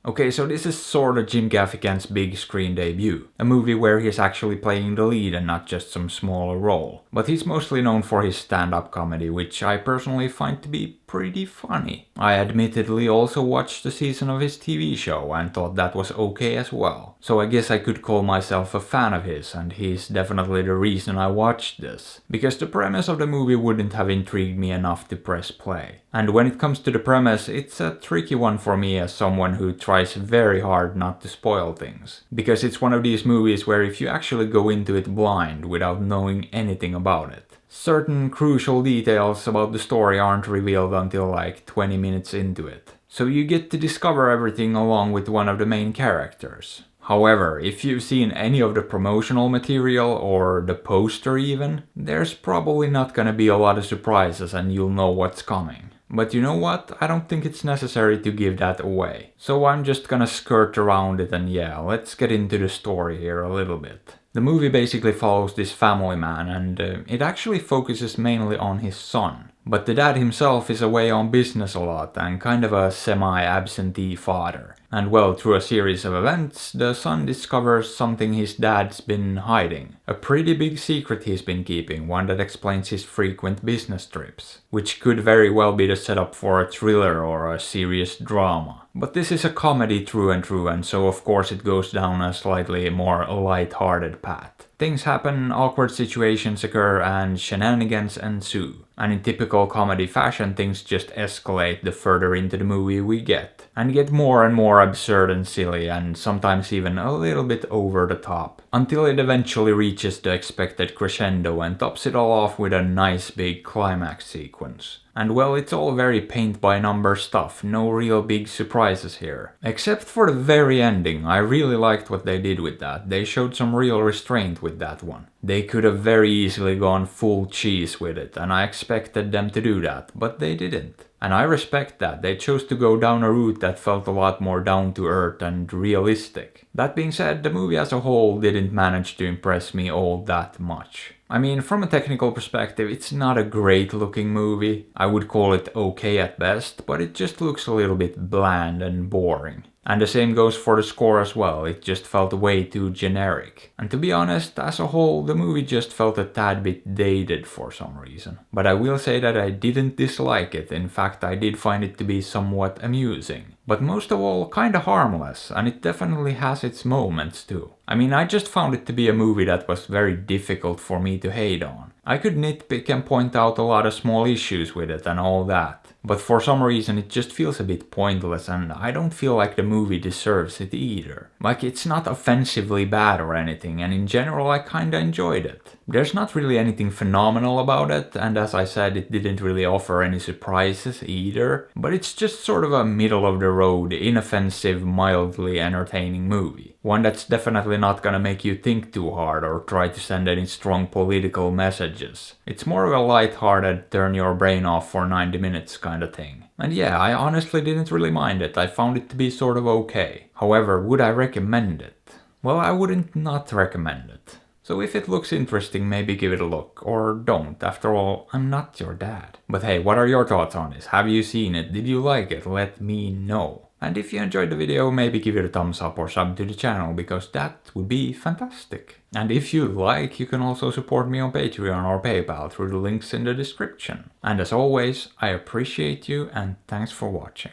Okay, so this is sorta Jim Gaffigan's big screen debut, a movie where he's actually playing the lead and not just some smaller role. But he's mostly known for his stand-up comedy, which I personally find to be pretty funny. I admittedly also watched a season of his TV show and thought that was okay as well. So I guess I could call myself a fan of his, and he's definitely the reason I watched this. Because the premise of the movie wouldn't have intrigued me enough to press play. And when it comes to the premise, it's a tricky one for me as someone who tries very hard not to spoil things. Because it's one of these movies where if you actually go into it blind without knowing anything about it, certain crucial details about the story aren't revealed until like 20 minutes into it. So you get to discover everything along with one of the main characters. However, if you've seen any of the promotional material or the poster even, there's probably not gonna be a lot of surprises and you'll know what's coming. But you know what? I don't think it's necessary to give that away. So I'm just gonna skirt around it and yeah, let's get into the story here a little bit. The movie basically follows this family man and it actually focuses mainly on his son. But the dad himself is away on business a lot and kind of a semi-absentee father. And well, through a series of events, the son discovers something his dad's been hiding. A pretty big secret he's been keeping, one that explains his frequent business trips. Which could very well be the setup for a thriller or a serious drama. But this is a comedy through and so of course it goes down a slightly more light-hearted path. Things happen, awkward situations occur, and shenanigans ensue. And in typical comedy fashion, things just escalate the further into the movie we get. And get more and more absurd and silly, and sometimes even a little bit over the top. Until it eventually reaches the expected crescendo and tops it all off with a nice big climax sequence. And well, it's all very paint-by-number stuff, no real big surprises here. Except for the very ending, I really liked what they did with that. They showed some real restraint with that one. They could have very easily gone full cheese with it, and I expected them to do that, but they didn't. And I respect that, they chose to go down a route that felt a lot more down to earth and realistic. That being said, the movie as a whole didn't manage to impress me all that much. I mean, from a technical perspective, it's not a great looking movie. I would call it okay at best, but it just looks a little bit bland and boring. And the same goes for the score as well, it just felt way too generic. And to be honest, as a whole, the movie just felt a tad bit dated for some reason. But I will say that I didn't dislike it, in fact I did find it to be somewhat amusing. But most of all, kinda harmless, and it definitely has its moments too. I mean, I just found it to be a movie that was very difficult for me to hate on. I could nitpick and point out a lot of small issues with it and all that. But for some reason it just feels a bit pointless and I don't feel like the movie deserves it either. Like, it's not offensively bad or anything, and in general I kinda enjoyed it. There's not really anything phenomenal about it, and as I said, it didn't really offer any surprises either, but it's just sort of a middle-of-the-road, inoffensive, mildly entertaining movie. One that's definitely not gonna make you think too hard or try to send any strong political messages. It's more of a light-hearted, turn your brain off for 90 minutes kinda thing. And yeah, I honestly didn't really mind it, I found it to be sort of okay. However, would I recommend it? Well, I wouldn't not recommend it. So if it looks interesting, maybe give it a look, or don't. After all, I'm not your dad. But hey, what are your thoughts on this? Have you seen it? Did you like it? Let me know. And if you enjoyed the video, maybe give it a thumbs up or sub to the channel, because that would be fantastic. And if you like, you can also support me on Patreon or PayPal through the links in the description. And as always, I appreciate you and thanks for watching.